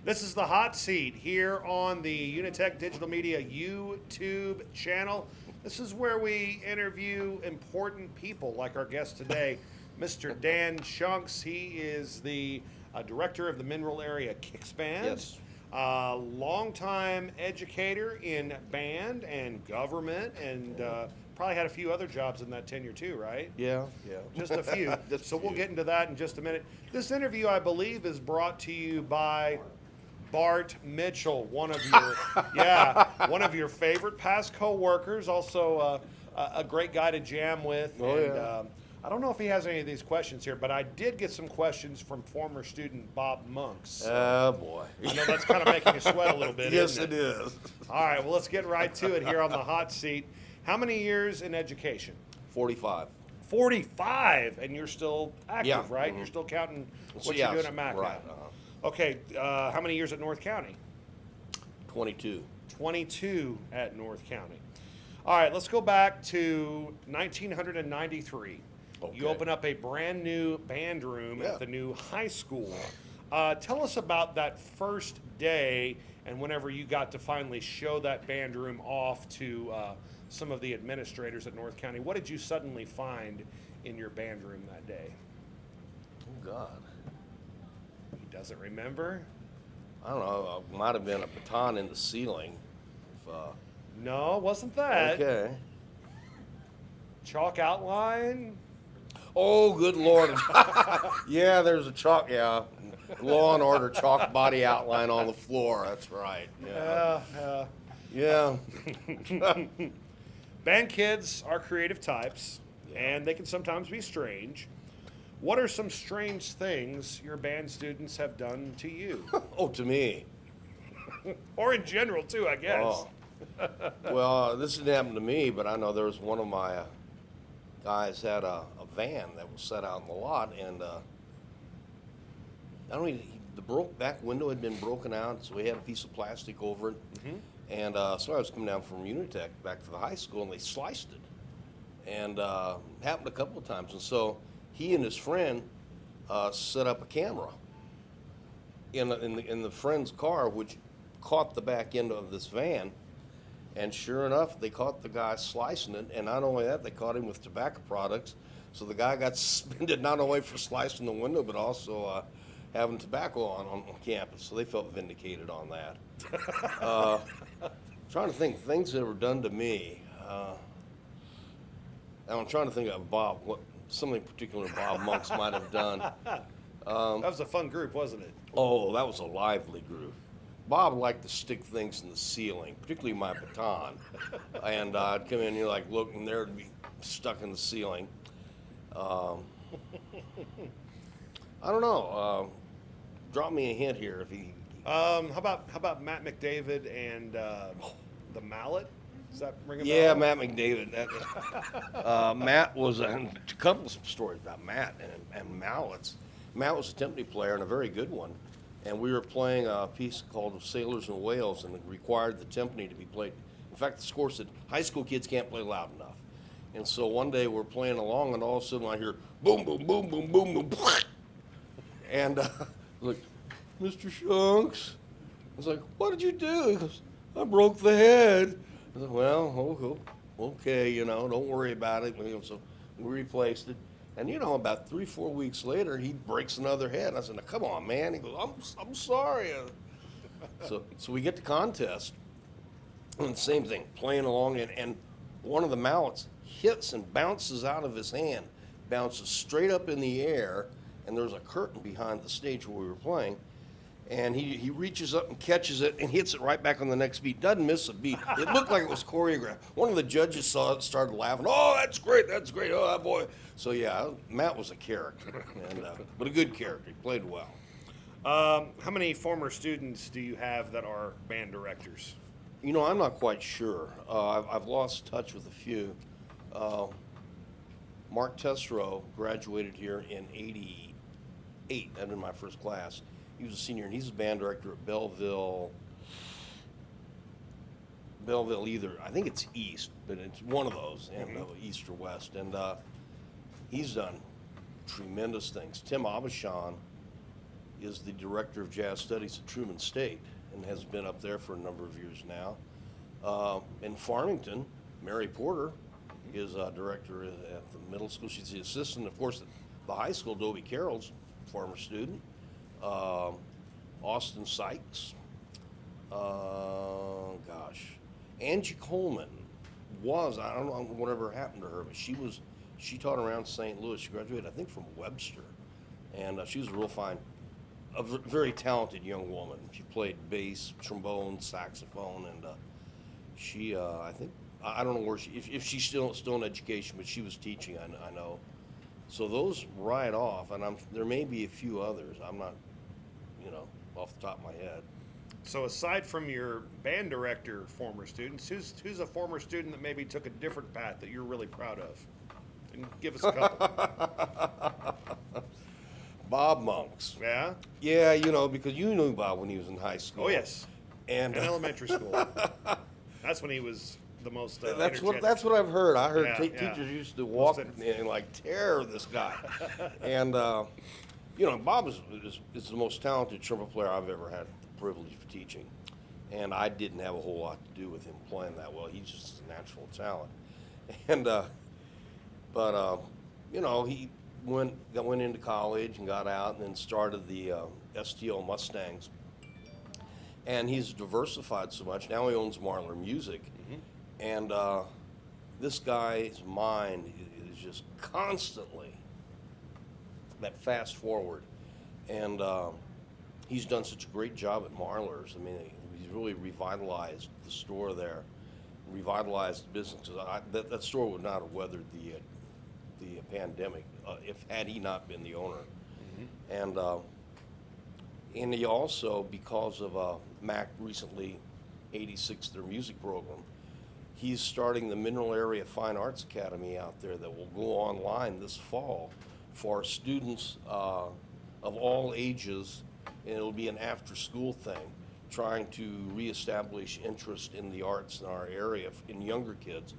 This is the hot seat here on the UniTech Digital Media YouTube channel. This is where we interview important people like our guest today, Mr. Dan Schunks. He is the director of the Mineral Area Kicks Band. Yes. Longtime educator in band and government, and probably had a few other jobs in that tenure too, right? Yeah. Just a few. Just a So we'll few. get into that in just a minute. This interview, I believe, is brought to you by Bart Mitchell, one of your favorite past co-workers, also a great guy to jam with. Oh, and yeah. I don't know if he has any of these questions here, but I did get some questions from former student Bob Monks. Oh, boy. I know that's kind of making you sweat a little bit, Yes, isn't it is. All right, well, let's get right to it here on the hot seat. How many years in education? 45. 45, and you're still active, Yeah. right? Mhm. You're still counting what So, you're yeah, doing at Mac. right, Okay, how many years at North County? 22. 22 at North County. All right, let's go back to 1993. You Okay. open up a brand new band room Yeah. at the new high school. Tell us about that first day and whenever you got to finally show that band room off to some of the administrators at North County. What did you suddenly find in your band room that day? Oh, God. He doesn't remember? I don't know. It might have been a baton in the ceiling. If, No, wasn't that. okay. Chalk outline? Oh, good Lord. Yeah, there's a chalk, Law and Order chalk body outline on the floor. That's right. Yeah. Band kids are creative types, and they can sometimes be strange. What are some strange things your band students have done to you? Oh, to me. Or in general, too, I guess. Oh. Well, this didn't happen to me, but I know there was one of my guys had a van that was set out in the lot, and I don't know, the back window had been broken out, so we had a piece of plastic over it. Mhm. And so I was coming down from UniTech back to the high school, and they sliced it. And happened a couple of times. And so he and his friend set up a camera in the friend's car, which caught the back end of this van. And sure enough, they caught the guy slicing it. And not only that, they caught him with tobacco products. So the guy got suspended not only for slicing the window, but also having tobacco on campus. So they felt vindicated on that. Trying to think things that were done to me. And I'm trying to think of Bob, what something particular Bob Monks might have done. That was a fun group, wasn't it? Oh, that was a lively group. Bob liked to stick things in the ceiling, particularly my baton. And I'd come in and you're like, look, and there it'd be stuck in the ceiling. I don't know. Drop me a hint here if he. How about Matt McDavid and the mallet? Does that ring a bell? Yeah, Matt McDavid. Matt was a couple of stories about Matt and mallets. Matt was a timpani player and a very good one. And we were playing a piece called Sailors and Whales, and it required the timpani to be played. In fact, the score said high school kids can't play loud enough. And so one day we're playing along, and all of a sudden I hear boom, boom, boom, boom, boom, boom, and look, Mr. Schunks. I was like, what did you do? He goes, I broke the head. I said, well, okay, don't worry about it. So we replaced it. And, about 3-4 weeks later, he breaks another head. I said, now, come on, man. He goes, I'm sorry. So we get to contest. And same thing, playing along, and one of the mallets hits and bounces out of his hand, bounces straight up in the air, and there's a curtain behind the stage where we were playing. And he reaches up and catches it and hits it right back on the next beat. Doesn't miss a beat. It looked like it was choreographed. One of the judges saw it, started laughing. Oh, that's great. Oh, that boy. So yeah, Matt was a character, but a good character. He played well. How many former students do you have that are band directors? I'm not quite sure. I've lost touch with a few. Mark Tessero graduated here in '88. That was my first class. He was a senior, and he's a band director at Belleville either. I think it's East, but it's one of those, and East or West. And he's done tremendous things. Tim Abishan is the director of jazz studies at Truman State and has been up there for a number of years now. In Farmington, Mary Porter is director at the middle school. She's the assistant, of course, at the high school. Dobie Carroll's former student. Austin Sykes. Angie Coleman I don't know whatever happened to her, but she taught around St. Louis. She graduated, I think, from Webster. And she was a real fine, very talented young woman. She played bass, trombone, saxophone, and she, I think, I don't know where if she's still in education, but she was teaching, I know. So those right off, and there may be a few others. I'm not, off the top of my head. So aside from your band director former students, who's a former student that maybe took a different path that you're really proud of? And give us a couple. Bob Monks. Yeah? Yeah, because you knew Bob when he was in high school. Oh, yes. And in elementary school. That's when he was the most that's energetic. what I've heard. I heard Yeah, teachers used to walk and like tear this guy. And Bob is the most talented trumpet player I've ever had the privilege of teaching. And I didn't have a whole lot to do with him playing that well. He's just a natural talent. And he went into college and got out and then started the STL Mustangs. And he's diversified so much. Now he owns Marlar Music. And this guy's mind is just constantly that fast forward. And he's done such a great job at Marlar's. I mean, he's really revitalized the store there, revitalized the business. That store would not have weathered the pandemic had he not been the owner. And he also, because of Mac recently 86th their music program, he's starting the Mineral Area Fine Arts Academy out there that will go online this fall for students of all ages, and it'll be an after-school thing, trying to reestablish interest in the arts in our area in younger kids,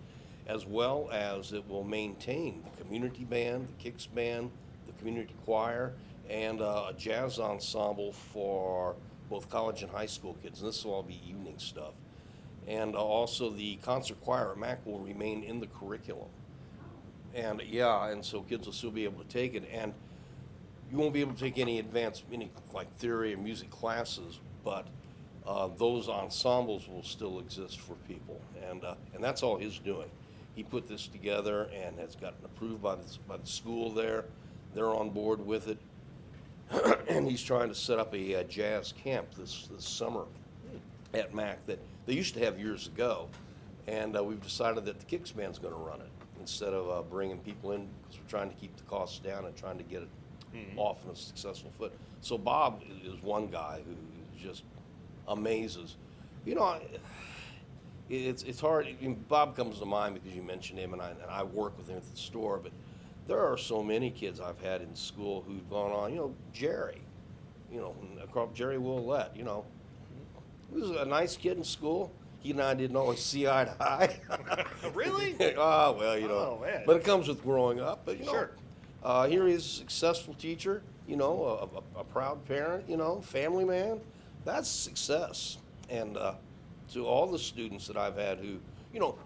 as well as it will maintain the community band, the Kicks band, the community choir, and a jazz ensemble for both college and high school kids. And this will all be evening stuff. And also the concert choir at Mac will remain in the curriculum. And so kids will still be able to take it. And you won't be able to take any like theory or music classes, but those ensembles will still exist for people. And that's all he's doing. He put this together and has gotten approved by the school there. They're on board with it. And he's trying to set up a jazz camp this summer at Mac that they used to have years ago. And we've decided that the Kicks band's going to run it instead of bringing people in, because we're trying to keep the costs down and trying to get it off on a successful foot. So Bob is one guy who just amazes. It's hard. Bob comes to mind because you mentioned him, and I work with him at the store, but there are so many kids I've had in school who've gone on, Jerry, Jerry Willett, he was a nice kid in school. He and I didn't always see eye to eye. Really? Oh, well, Oh, man. but it comes with growing up. But, Sure. Here he is, a successful teacher, a proud parent, family man. That's success. And to all the students that I've had who,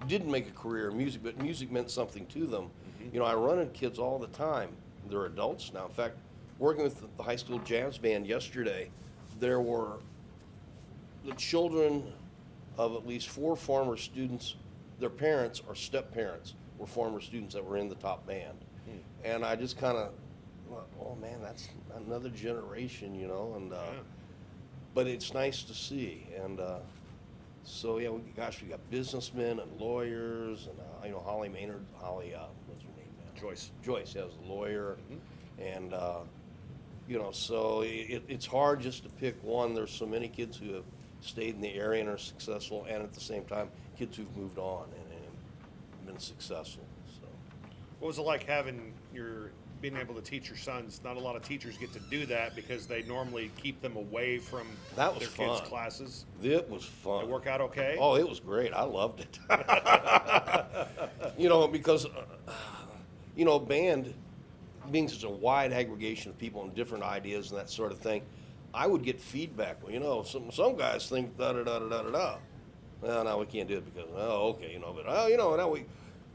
didn't make a career in music, but music meant something to them. I run into kids all the time. They're adults now. In fact, working with the high school jazz band yesterday, there were the children of at least 4 former students. Their parents or step-parents were former students that were in the top band. And I just kind of, oh man, that's another generation, and but it's nice to see. And so yeah, we got businessmen and lawyers, and Holly Maynard, what's her name now? Joyce, yeah, was a lawyer, and so it's hard just to pick one. There's so many kids who have stayed in the area and are successful, and at the same time, kids who've moved on and been successful. So, What was it like being able to teach your sons? Not a lot of teachers get to do that because they normally keep them away from That was their fun. kids' classes. It was fun. Did it work out okay? Oh, it was great. I loved it. Because band being such a wide aggregation of people and different ideas and that sort of thing, I would get feedback. Well, some guys think da da da da da da da. Well, no, we can't do it because okay, but now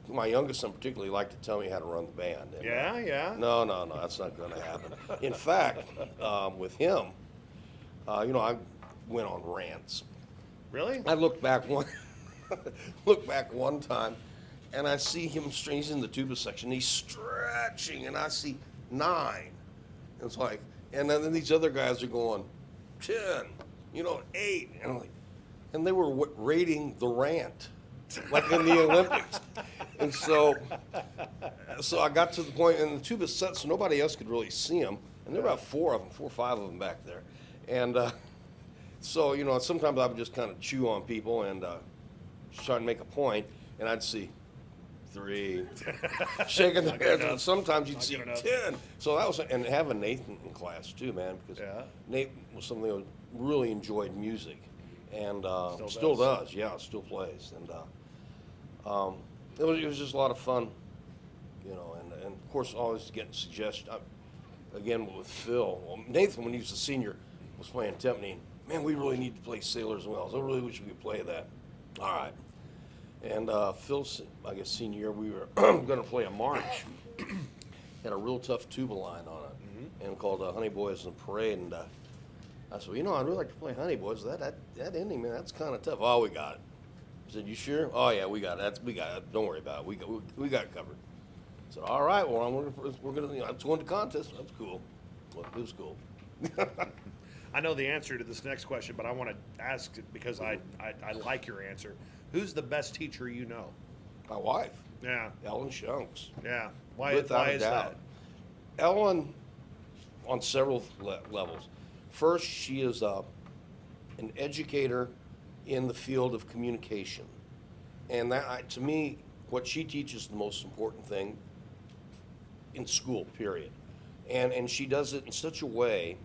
my youngest son particularly liked to tell me how to run the band. And, Yeah. No, that's not going to happen. In fact, with him, I went on rants. Really? I look back one time, and I see him. He's in the tuba section. He's stretching, and I see 9. It's like, and then these other guys are going 10, 8, and I'm like, and they were rating the rant, like in the Olympics. And so I got to the point, and the tuba set, so nobody else could really see them. And there were about 4 or 5 of them back there. And so, sometimes I would just kind of chew on people and try to make a point, and I'd see 3 shaking their heads, and sometimes you'd see 10. So that was, and having Nathan in class too, man, because Nate was something that really enjoyed music, and still does, still plays, and it was just a lot of fun, and of course always getting suggestions. Again with Phil, Nathan when he was a senior was playing timpani. Man, we really need to play Sailors and Wells. I really wish we could play that. All right. And Phil's, I guess, senior year, we were going to play a march. Had a real tough tuba line on it, and called Honey Boys and Parade. And I said, I'd really like to play Honey Boys. That ending, man, that's kind of tough. Oh, we got it. I said, you sure? Oh, yeah, we got it. We got it. Don't worry about it. We got it covered. I said, all right, well, we're going to, it's going to contest. That's cool. Well, it was cool. I know the answer to this next question, but I want to ask it because I like your answer. Who's the best teacher you know? My wife. Yeah. Ellen Schunks. Yeah. Why Without why a is doubt. that? Ellen, on several levels. First, she is an educator in the field of communication. And that, to me, what she teaches is the most important thing in school, period. And she does it in such a way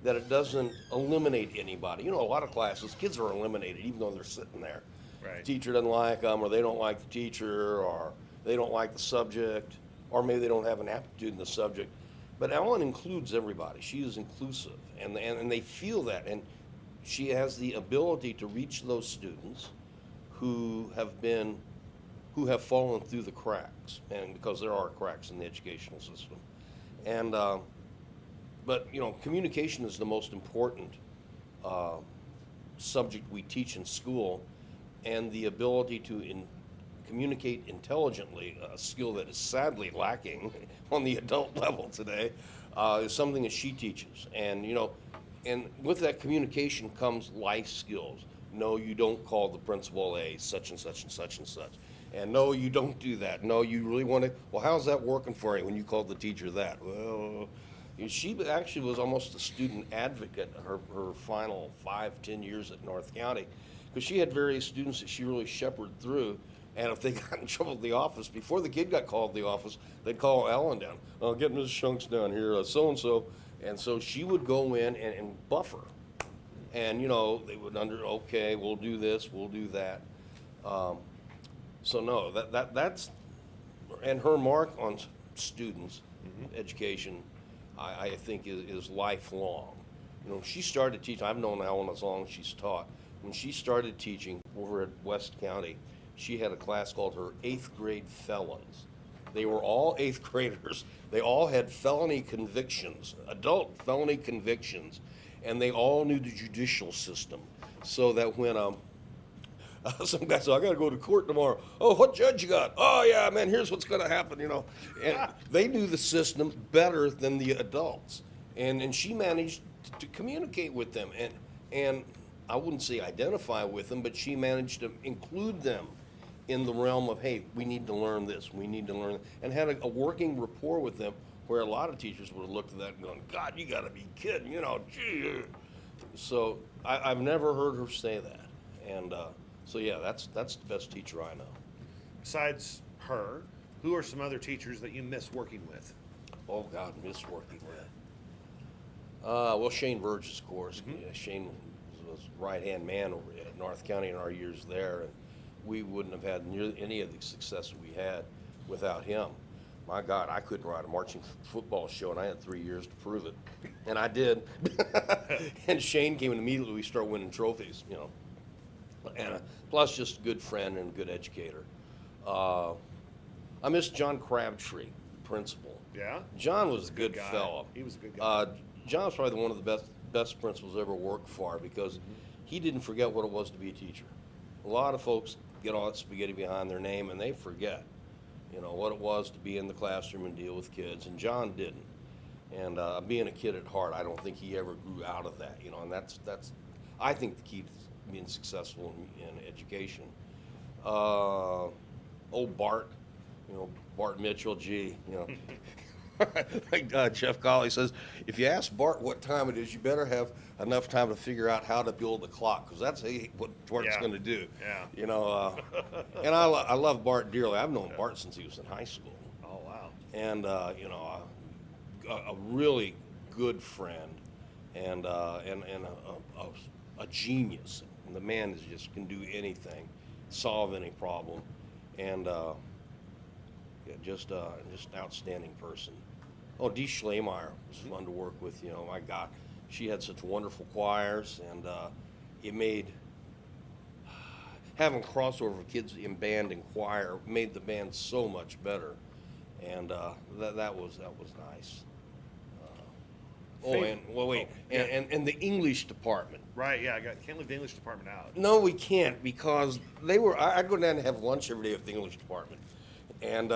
that it doesn't eliminate anybody. A lot of classes, kids are eliminated even though they're sitting there. Right. The teacher doesn't like them, or they don't like the teacher, or they don't like the subject, or maybe they don't have an aptitude in the subject. But Ellen includes everybody. She is inclusive, and they feel that. And she has the ability to reach those students who have fallen through the cracks, and because there are cracks in the educational system. And but communication is the most important subject we teach in school, and the ability to communicate intelligently, a skill that is sadly lacking on the adult level today, is something that she teaches. And and with that communication comes life skills. No, you don't call the principal such and such and such and such. And no, you don't do that. No, you really want to. Well, how's that working for you when you called the teacher that? Well, she actually was almost a student advocate her final 5-10 years at North County, because she had various students that she really shepherded through. And if they got in trouble at the office, before the kid got called to the office, they'd call Ellen down. Oh, get Mrs. Schunks down here, so-and-so. And so she would go in and buffer. And, they would okay, we'll do this, we'll do that. So no, that's, and her mark on students, education, I think is lifelong. She started teaching, I've known Ellen as long as she's taught. When she started teaching over at West County, she had a class called her 8th grade felons. They were all 8th graders. They all had felony convictions, adult felony convictions, and they all knew the judicial system. So that when some guy said, I got to go to court tomorrow. Oh, what judge you got? Oh, yeah, man, here's what's going to happen, And they knew the system better than the adults. And she managed to communicate with them. And I wouldn't say identify with them, but she managed to include them in the realm of, hey, we need to learn this, we need to learn that, and had a working rapport with them, where a lot of teachers would have looked at that and gone, God, you got to be kidding, gee. So I've never heard her say that. And so, yeah, that's the best teacher I know. Besides her, who are some other teachers that you miss working with? Oh, God, miss working with. Well, Shane Burgess, of course. Yeah, Shane was right-hand man over at North County in our years there, and we wouldn't have had any of the success we had without him. My God, I couldn't ride a marching football show, and I had 3 years to prove it, and I did. And Shane came, and immediately we started winning trophies, and plus just a good friend and a good educator. I miss John Crabtree, principal. Yeah? John was a good guy. fellow. He was a good guy. John was probably one of the best principals I ever worked for, because he didn't forget what it was to be a teacher. A lot of folks get all that spaghetti behind their name, and they forget, what it was to be in the classroom and deal with kids, and John didn't. And being a kid at heart, I don't think he ever grew out of that, and that's I think the key to being successful in education. Old Bart, Bart Mitchell, like Jeff Colley says, if you ask Bart what time it is, you better have enough time to figure out how to build the clock, because that's what Bart's going to do. Yeah. And I love Bart dearly. I've known Bart since he was in high school. Oh, wow. And a really good friend, and a genius. And the man can do anything, solve any problem, and just an outstanding person. Oh, Dee Schlemeyer was fun to work with. My God, she had such wonderful choirs, and it made having crossover kids in band and choir made the band so much better, and that was nice. And the English department. Right, yeah, can't leave the English department out. No, we can't, because I'd go down and have lunch every day with the English department. And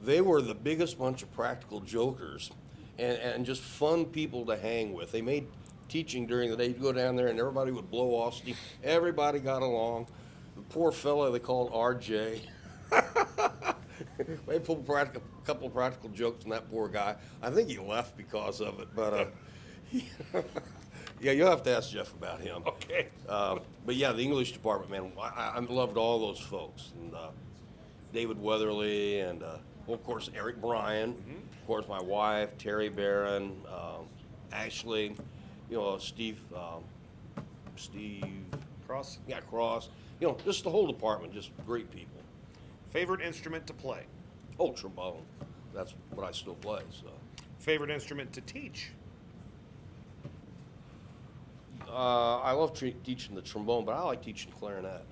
they were the biggest bunch of practical jokers and just fun people to hang with. They made teaching during the day. You'd go down there and everybody would blow off steam. Everybody got along. The poor fellow they called RJ. They pulled a couple of practical jokes on that poor guy. I think he left because of it, but yeah, you'll have to ask Jeff about him. Okay. But yeah, the English department, man, I loved all those folks, and David Weatherly, and well, of course Eric Bryan, of course my wife Terry Barron, Ashley, Steve Cross? Yeah, Cross. Just the whole department, just great people. Favorite instrument to play? Oh, trombone. That's what I still play. So. Favorite instrument to teach? I love teaching the trombone, but I like teaching clarinet.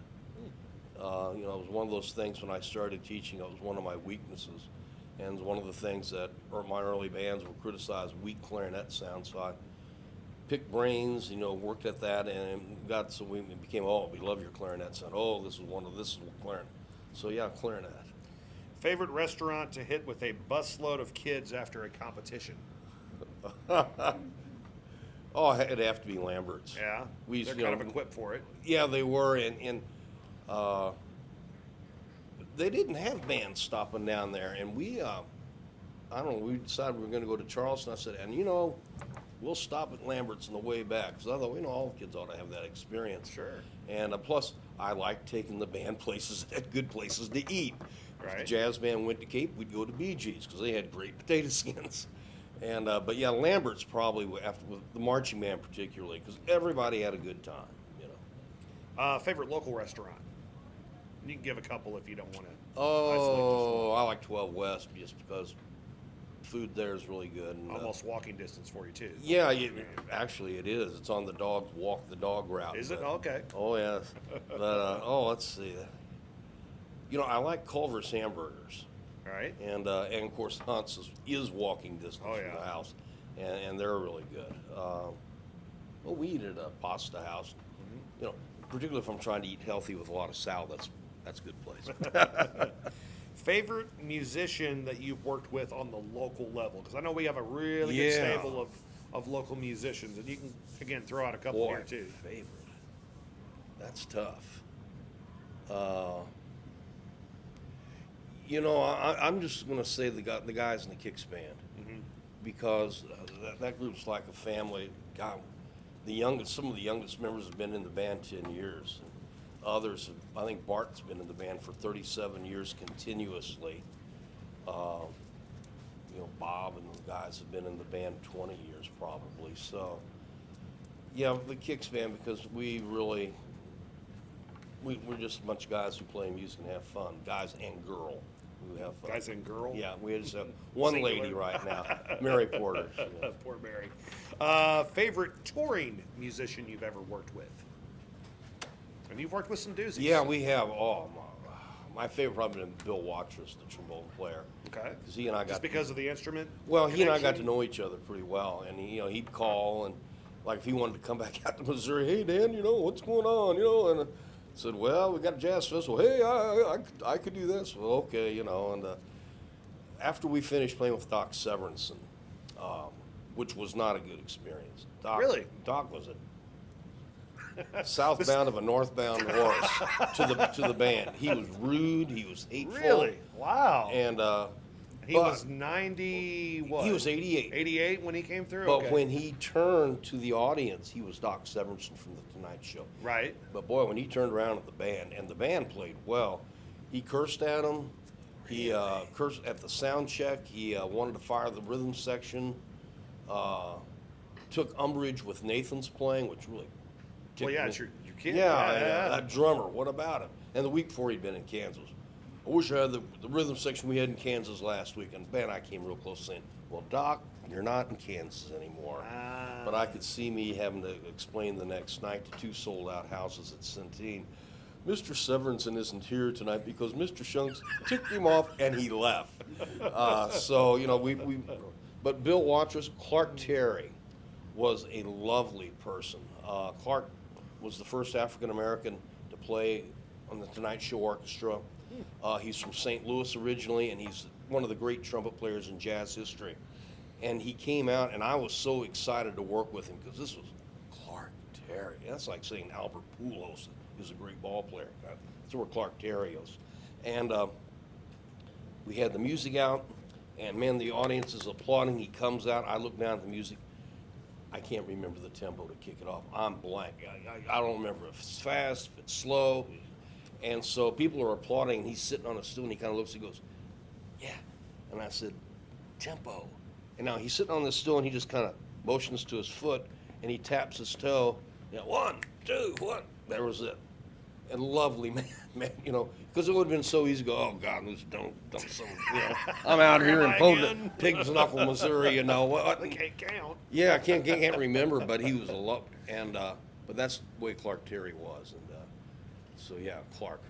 It was one of those things when I started teaching, it was one of my weaknesses. And one of the things that my early bands would criticize, weak clarinet sound. So I picked brains, worked at that, and we became, we love your clarinet sound. Oh, this is clarinet. So yeah, clarinet. Favorite restaurant to hit with a busload of kids after a competition? Oh, it'd have to be Lambert's. Yeah, they're kind of equipped for it. Yeah, they were, and they didn't have bands stopping down there, and we decided we were going to go to Charleston. I said, and we'll stop at Lambert's on the way back, because I thought, all the kids ought to have that experience. Sure. And plus, I like taking the band places at good places to eat. Right. If the jazz band went to Cape, we'd go to Bee Gees, because they had great potato skins. And but yeah, Lambert's probably after with the marching band particularly, because everybody had a good time. Favorite local restaurant? You can give a couple if you don't want to. Oh, I like 12 West just because food there is really good. And, almost walking distance for you too. Yeah, actually it is. It's on the walk the dog route. Is it? Okay. Oh yes. But let's see. I like Culver's hamburgers. Right. And of course Hunt's is walking distance from the house, and they're really good. We eat at a pasta house. Particularly if I'm trying to eat healthy with a lot of salad, that's a good place. Favorite musician that you've worked with on the local level? Because I know we have a really good stable of local musicians, and you can again throw out a couple here too. Favorite? That's tough. I'm just going to say the guys in the Kicks band, because that group's like a family. God, some of the youngest members have been in the band 10 years. And others, I think Bart's been in the band for 37 years continuously. Bob and the guys have been in the band 20 years probably. So, yeah, the Kicks band, because we're just a bunch of guys who play music and have fun, guys and girl. We have Guys and girl? Yeah, we just have one Singular. lady right now, Mary Porter. Yeah. Poor Mary. Favorite touring musician you've ever worked with? And you've worked with some doozies. Yeah, we have. Oh, my favorite probably been Bill Watrous, the trombone player. Okay. Because he and I got Just because of the instrument? Well, he and I got connection? to know each other pretty well, and he'd call and like if he wanted to come back out to Missouri, hey Dan, what's going on, and I said, well, we got a jazz festival. Hey, I could do this. Well, okay, and after we finished playing with Doc Severinsen, which was not a good experience. Really? Doc was a southbound of a northbound horse to the band. He was rude. He was hateful. Really? Wow. And he was 90, what? He was 88. 88 when he came through? But Okay. when he turned to the audience, he was Doc Severinsen from the Tonight Show. Right. But boy, when he turned around at the band, and the band played well, he cursed at them. He cursed at the sound check. He wanted to fire the rhythm section. Took umbrage with Nathan's playing, which really ticked Well, yeah, me. it's your kid. Yeah, that drummer, what about him? And the week before he'd been in Kansas. I wish I had the rhythm section we had in Kansas last week. And man, I came real close saying, well, Doc, you're not in Kansas anymore. But I could see me having to explain the next night to two sold-out houses at Centene. Mr. Severinsen isn't here tonight because Mr. Schunks ticked him off and he left. But Bill Watrous, Clark Terry was a lovely person. Clark was the first African-American to play on the Tonight Show Orchestra. He's from St. Louis originally, and he's one of the great trumpet players in jazz history. And he came out, and I was so excited to work with him because this was Clark Terry. That's like saying Albert Pujols is a great ball player. That's where Clark Terry is. And we had the music out, and man, the audience is applauding. He comes out. I look down at the music. I can't remember the tempo to kick it off. I'm blank. I don't remember if it's fast, if it's slow. And so people are applauding, and he's sitting on a stool, and he kind of looks and goes, yeah. And I said, tempo. And now he's sitting on this stool, and he just kind of motions to his foot, and he taps his toe. 1, 2, 1. There was it. And lovely man, because it would have been so easy to go, oh, God, don't so, I'm out here in Pig's Knuckle, Missouri, what? I can't count. Yeah, I can't remember, but he was a love, and but that's the way Clark Terry was, and so yeah, Clark.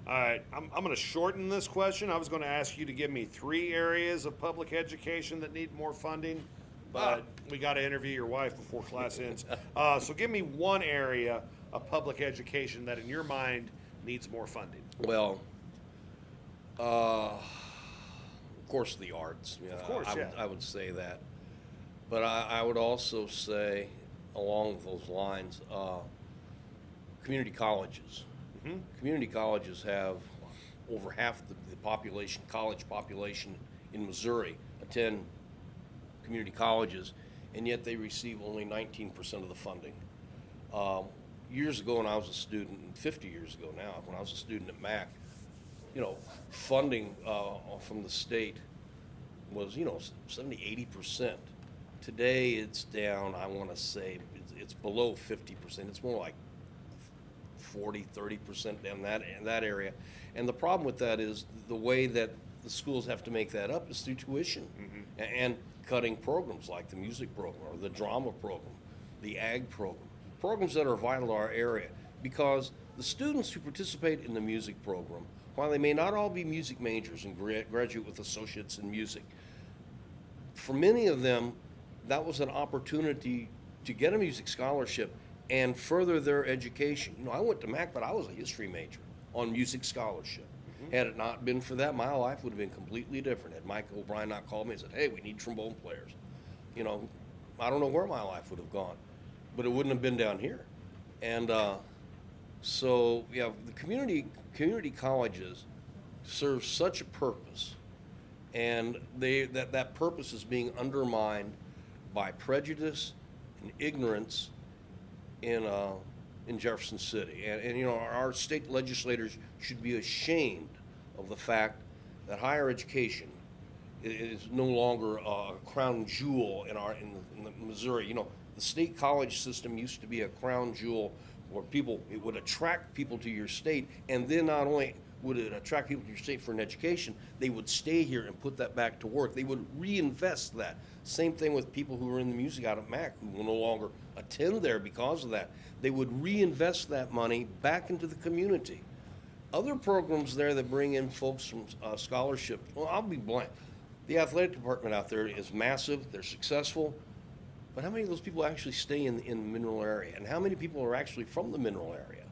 All right, I'm going to shorten this question. I was going to ask you to give me 3 areas of public education that need more funding, but we got to interview your wife before class ends. So give me one area of public education that in your mind needs more funding. Well, of course the arts. Of course, I would say that. But I would also say, along those lines, community colleges. Mm-hmm. Community colleges have over half the population, college population in Missouri attend community colleges, and yet they receive only 19% of the funding. Years ago when I was a student, and 50 years ago now, when I was a student at Mac, funding from the state was, 70, 80%. Today it's down, I want to say, it's below 50%. It's more like 40, 30% down in that area. And the problem with that is the way that the schools have to make that up is through tuition and cutting programs like the music program or the drama program, the ag program, programs that are vital to our area. Because the students who participate in the music program, while they may not all be music majors and graduate with associates in music, for many of them, that was an opportunity to get a music scholarship and further their education. I went to Mac, but I was a history major on music scholarship. Had it not been for that, my life would have been completely different. Had Mike O'Brien not called me and said, hey, we need trombone players, I don't know where my life would have gone, but it wouldn't have been down here. And so, the community colleges serve such a purpose, and that purpose is being undermined by prejudice and ignorance in Jefferson City. And our state legislators should be ashamed of the fact that higher education is no longer a crown jewel in the Missouri. The state college system used to be a crown jewel where it would attract people to your state, and then not only would it attract people to your state for an education, they would stay here and put that back to work. They would reinvest that. Same thing with people who are in the music out at Mac who will no longer attend there because of that. They would reinvest that money back into the community. Other programs there that bring in folks from scholarship, well, I'll be blank. The athletic department out there is massive. They're successful. But how many of those people actually stay in the mineral area? And how many people are actually from the mineral area?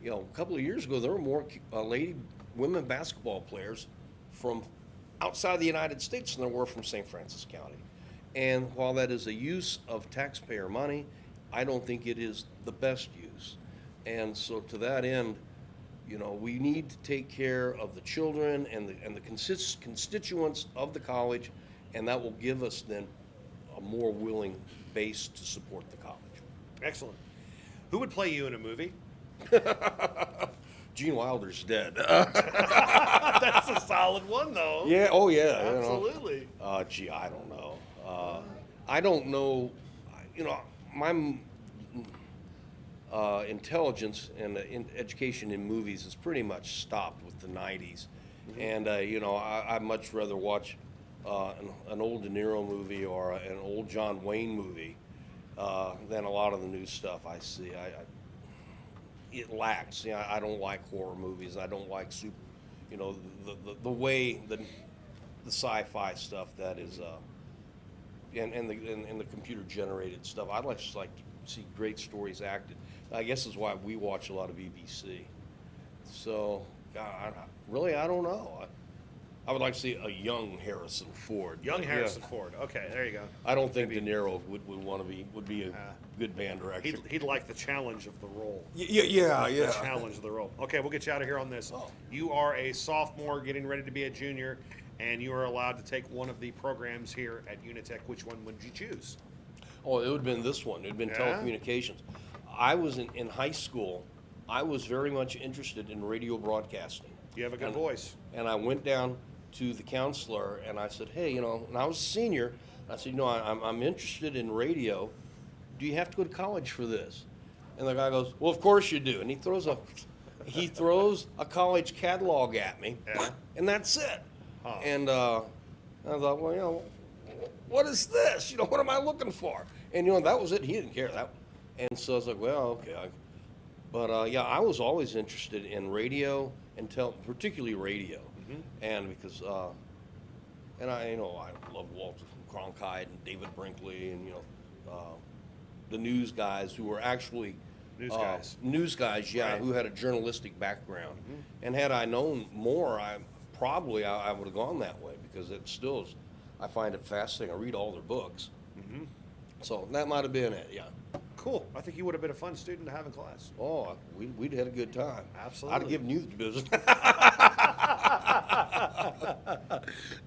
You know, a couple of years ago, there were more women basketball players from outside the United States than there were from St. Francis County. And while that is a use of taxpayer money, I don't think it is the best use. And so to that end, you know, we need to take care of the children and the constituents of the college, and that will give us then a more willing base to support the college. Excellent. Who would play you in a movie? Gene Wilder's dead. That's a solid one, though. Yeah. Oh, yeah. Absolutely. Gee, I don't know. I don't know. You know, my intelligence and education in movies has pretty much stopped with the '90s, and you know, I'd much rather watch an old De Niro movie or an old John Wayne movie than a lot of the new stuff I see. It lacks. You know, I don't like horror movies. I don't like you know, the way the sci-fi stuff that is, and the computer generated stuff. I'd just like to see great stories acted. I guess is why we watch a lot of BBC. So, really, I don't know. I would like to see a young Harrison Ford. Young Harrison Ford. Okay, there you go. I don't think De Niro would be a good band director. He'd like the challenge of the role. Yeah. The challenge of the role. Okay, we'll get you out of here on this. Oh. You are a sophomore getting ready to be a junior, and you are allowed to take one of the programs here at UniTech. Which one would you choose? Oh, it would have been this one. It would have been telecommunications. I was in high school. I was very much interested in radio broadcasting. You have a good voice. And I went down to the counselor and I said, hey, you know, and I was a senior. I said, you know, I'm interested in radio. Do you have to go to college for this? And the guy goes, well, of course you do. And he throws a college catalog at me, and that's it. Huh. And I thought, well, you know, what is this? You know, what am I looking for? And, you know, that was it. He didn't care. And so I was like, well, okay. But, yeah, I was always interested in radio and particularly radio. And because, and I love Walter Cronkite and David Brinkley and, you know, the news guys who were actually news guys, yeah, right, who had a journalistic background. And had I known more, I would have gone that way because it still is, I find it fascinating. I read all their books. So that might have been it, yeah. Cool. I think you would have been a fun student to have in class. Oh, we'd had a good time. Absolutely. I'd have given you the business.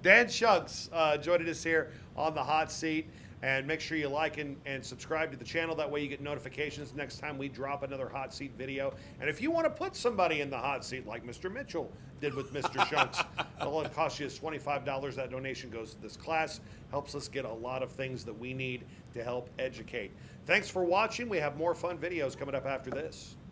Dan Schunks joining us here on the hot seat. And make sure you like and subscribe to the channel. That way you get notifications next time we drop another hot seat video. And if you want to put somebody in the hot seat like Mr. Mitchell did with Mr. Schunks, all it costs you is $25. That donation goes to this class. Helps us get a lot of things that we need to help educate. Thanks for watching. We have more fun videos coming up after this.